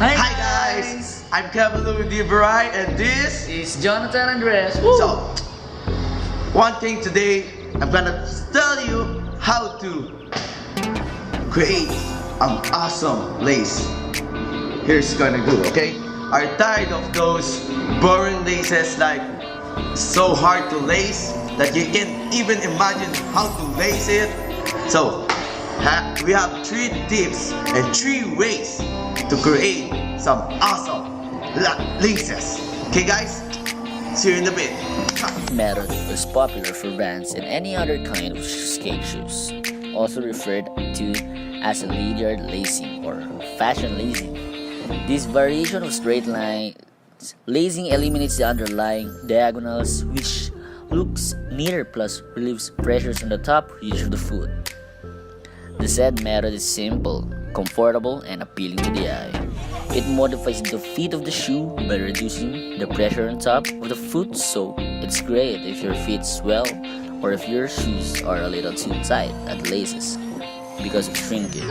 Hi guys! I'm Kevin with you, Viray, and this is Jonathan Andres. So, one thing today, I'm gonna tell you how to create an awesome lace. Here's gonna do, okay? Are you tired of those boring laces, like so hard to lace that you can't even imagine how to lace it? So, we have 3 tips and 3 ways to create some awesome laces. Okay guys, see you in a bit. Method was popular for Vans and any other kind of skate shoes, also referred to as a leader lacing or fashion lacing. This variation of straight line lacing eliminates the underlying diagonals, which looks neater, plus relieves pressures on the top ridge of the foot. The said method is simple, comfortable, and appealing to the eye. It modifies the fit of the shoe by reducing the pressure on top of the foot, so it's great if your feet swell or if your shoes are a little too tight at the laces because of shrinking.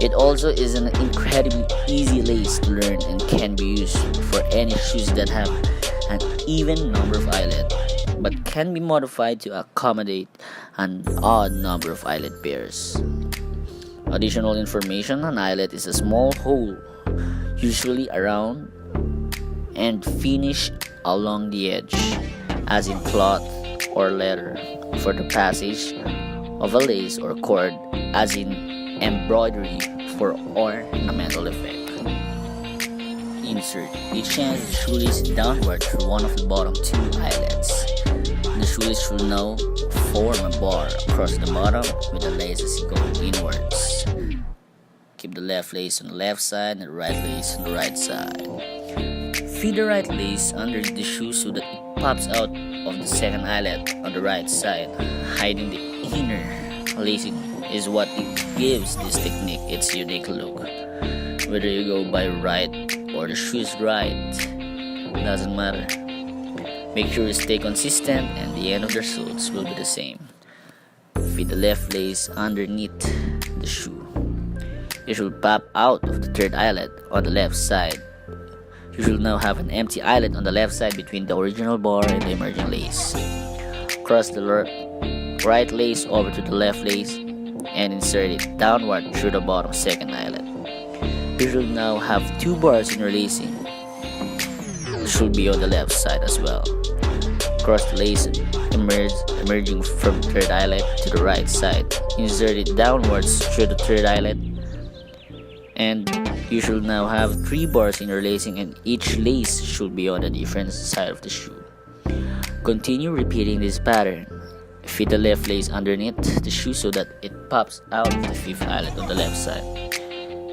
It also is an incredibly easy lace to learn and can be used for any shoes that have an even number of eyelets, but can be modified to accommodate an odd number of eyelet pairs. Additional information: an eyelet is a small hole, usually around and finished along the edge, as in cloth or leather, for the passage of a lace, or cord, as in embroidery, for ornamental effect. Insert each end of the shoelace downward through one of the bottom 2 eyelets. The shoelace should now form a bar across the bottom with the laces going inwards. Keep the left lace on the left side and the right lace on the right side. Feed the right lace under the shoe so that it pops out of the second eyelet on the right side. Hiding the inner lacing is what gives this technique its unique look. Whether you go by right or the shoe is right, doesn't matter. Make sure you stay consistent and the end of the results will be the same. Feed the left lace underneath the shoe. You should pop out of the third eyelet on the left side. You should now have an empty eyelet on the left side between the original bar and the emerging lace. Cross the right lace over to the left lace and insert it downward through the bottom second eyelet. You should now have 2 bars in your lacing. It should be on the left side as well. Cross the lace emerging from third eyelet to the right side. Insert it downwards through the third eyelet, and you should now have 3 bars in your lacing, and each lace should be on a different side of the shoe. Continue repeating this pattern. Feed the left lace underneath the shoe so that it pops out of the 5th eyelet on the left side.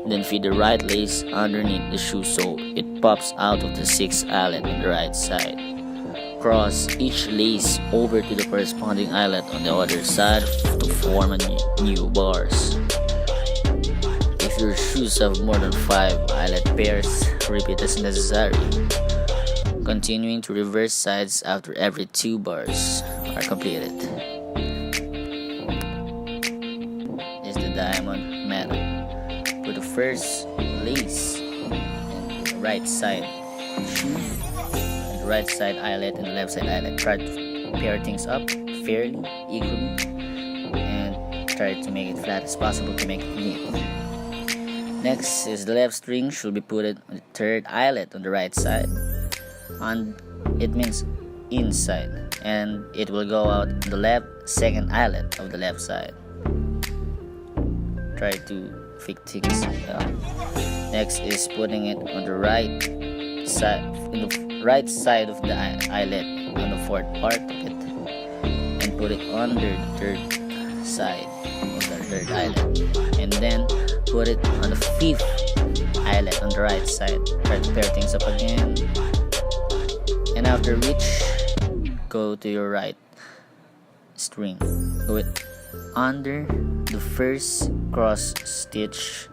Then feed the right lace underneath the shoe so it pops out of the 6th eyelet on the right side. Cross each lace over to the corresponding eyelet on the other side to form a new bars. If your shoes have more than 5 eyelet pairs, repeat as necessary. Continuing to reverse sides after every 2 bars are completed. Is the diamond method. Put the first lace in the right side shoe, and the right side eyelet and the left side eyelet. Try to pair things up fairly, equally, and try to make it flat as possible to make it neat. Next is the left string should be put on the third eyelet on the right side, and it means inside, and it will go out the left second eyelet of the left side. Try to fix things up. Next is putting it on the right side, in the right side of the eyelet on the 4th part of it, and put it under the 3rd side of the 3rd eyelet, and then put it on the 5th eyelet on the right side. Try to pair things up again, and after which, go to your right string. Do it under the first cross stitch,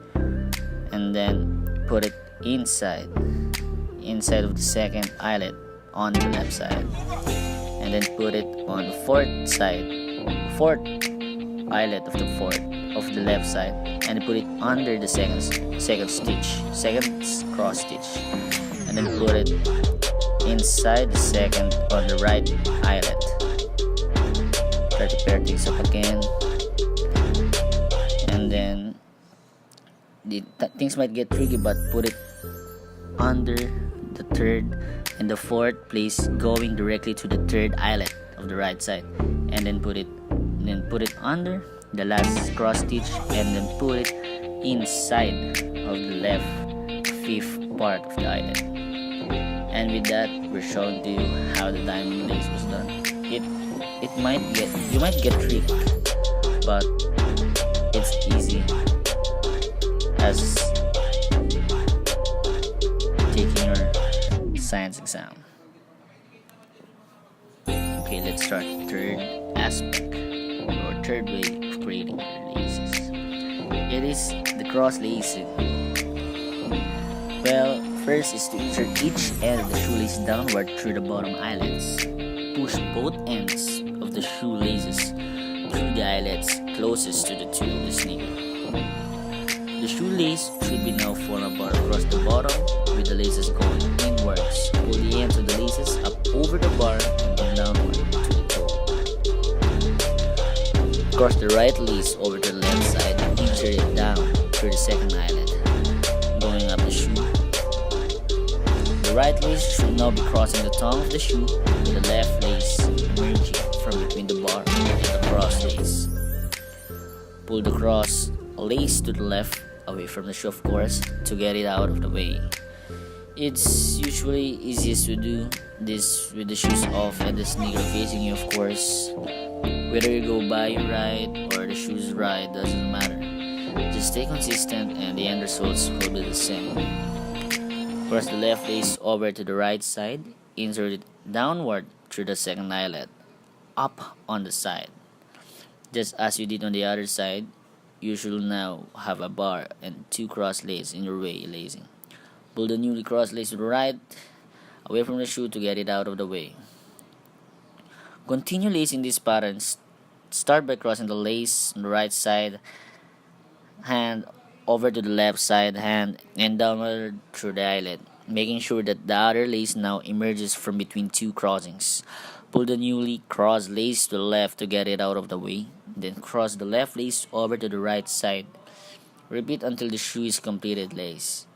and then put it inside of the second eyelet on the left side, and then put it on the 4th eyelet of the left side, and put it under the second cross stitch, and then put it inside the second on the right eyelet. Try to pair things up again, and then things might get tricky, but put it under the third and the fourth place, going directly to the third eyelet of the right side, and then put it under the last cross stitch, and then put it inside of the left fifth part of the eyelet. And with that, we're showing to you how the diamond lace was done. You might get tricked, but it's easy as taking your science exam. Okay, let's start the third aspect or third way of creating your laces. It is the cross lacing. Well, first is to insert each end of the shoelace downward through the bottom eyelets. Push both ends of the shoelaces through the eyelets closest to the tube of the sneaker. The shoelace should be now form a bar across the bottom with the laces going inwards. Pull the ends of the laces up over the bar and then downward to the toe. Cross the right lace over to the left side and insert it down through the second eyelet, going up the shoe. The right lace should now be crossing the tongue of the shoe with the left lace emerging from between the bar and the cross lace. Pull the cross lace to the left, away from the shoe of course, to get it out of the way. It's usually easiest to do this with the shoes off and the sneaker facing you, of course. Whether you go by your right or the shoes right, doesn't matter. Just stay consistent and the end results will be the same. Cross the left lace over to the right side, insert it downward through the second eyelet, up on the side. Just as you did on the other side, you should now have a bar and two cross laces in your way lacing. Pull the newly crossed lace to the right, away from the shoe to get it out of the way. Continue lacing these patterns. Start by crossing the lace on the right side, hand over to the left side hand, and downward through the eyelet, making sure that the other lace now emerges from between two crossings. Pull the newly crossed lace to the left to get it out of the way, then cross the left lace over to the right side. Repeat until the shoe is completed lace.